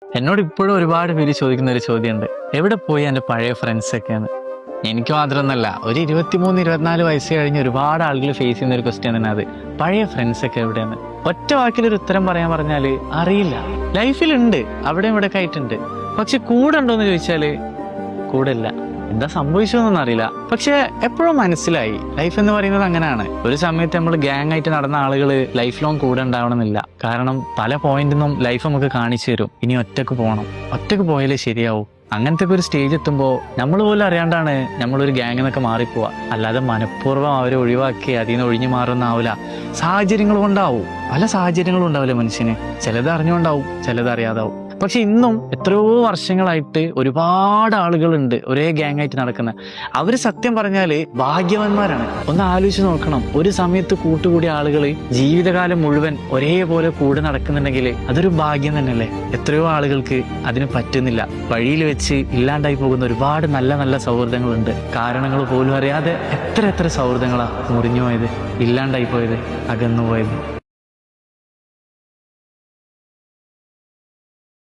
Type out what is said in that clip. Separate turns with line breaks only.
എന്നോട് ഇപ്പോഴും ഒരുപാട് പേര് ചോദിക്കുന്ന ഒരു ചോദ്യമുണ്ട്, എവിടെ പോയി എൻ്റെ പഴയ ഫ്രണ്ട്സൊക്കെയാണ്. എനിക്ക് മാത്രമൊന്നല്ല, ഒരു 23-24 വയസ്സ് കഴിഞ്ഞ് ഒരുപാട് ആളുകൾ ഫേസ് ചെയ്യുന്ന ഒരു ക്വസ്റ്റ്യൻ തന്നെ അത്. പഴയ ഫ്രണ്ട്സൊക്കെ എവിടെയാണ്? ഒറ്റ വാക്കിലൊരു ഉത്തരം പറയാൻ പറഞ്ഞാൽ അറിയില്ല. ലൈഫിലുണ്ട്, അവിടെ ഇവിടെ ഒക്കെ ആയിട്ടുണ്ട്. പക്ഷെ കൂടെ ഉണ്ടോയെന്ന് ചോദിച്ചാൽ കൂടെ ഇല്ല. എന്താ സംഭവിച്ചതെന്നൊന്നും അറിയില്ല. പക്ഷെ എപ്പോഴും മനസ്സിലായി ലൈഫ് എന്ന് പറയുന്നത് അങ്ങനെയാണ്. ഒരു സമയത്ത് നമ്മൾ ഗ്യാങ് ആയിട്ട് നടന്ന ആളുകൾ ലൈഫ് ലോങ് കൂടെ ഉണ്ടാവണമെന്നില്ല. കാരണം പല പോയിന്റിൽ നിന്നും ലൈഫ് നമുക്ക് കാണിച്ചു തരും, ഇനി ഒറ്റക്ക് പോകണം, ഒറ്റക്ക് പോയാലേ ശരിയാവും. അങ്ങനത്തെ ഒരു സ്റ്റേജ് എത്തുമ്പോൾ നമ്മൾ പോലും അറിയാണ്ടാണ് നമ്മളൊരു ഗ്യാങ് എന്നൊക്കെ മാറിപ്പോവുക. അല്ലാതെ മനഃപൂർവ്വം അവരെ ഒഴിവാക്കി അതിൽ നിന്ന് ഒഴിഞ്ഞു മാറുന്നാവില്ല. സാഹചര്യങ്ങൾ കൊണ്ടാവും, പല സാഹചര്യങ്ങളും ഉണ്ടാവില്ല മനുഷ്യന്. ചിലത് അറിഞ്ഞുകൊണ്ടാവും, ചിലത് അറിയാതാവും. പക്ഷെ ഇന്നും എത്രയോ വർഷങ്ങളായിട്ട് ഒരുപാട് ആളുകളുണ്ട് ഒരേ ഗ്യാങ് ആയിട്ട് നടക്കുന്നത്. അവര് സത്യം പറഞ്ഞാല് ഭാഗ്യവാന്മാരാണ്. ഒന്ന് ആലോചിച്ച് നോക്കണം, ഒരു സമയത്ത് കൂട്ടുകൂടിയ ആളുകൾ ജീവിതകാലം മുഴുവൻ ഒരേപോലെ കൂടെ നടക്കുന്നുണ്ടെങ്കിൽ അതൊരു ഭാഗ്യം തന്നെയല്ലേ. എത്രയോ ആളുകൾക്ക് അതിന് പറ്റുന്നില്ല. വഴിയിൽ വെച്ച് ഇല്ലാണ്ടായി പോകുന്ന ഒരുപാട് നല്ല നല്ല സൗഹൃദങ്ങളുണ്ട്. കാരണങ്ങൾ പോലും അറിയാതെ എത്ര സൗഹൃദങ്ങളാ മുറിഞ്ഞു പോയത്, ഇല്ലാണ്ടായി പോയത്, അകന്നു പോയത്.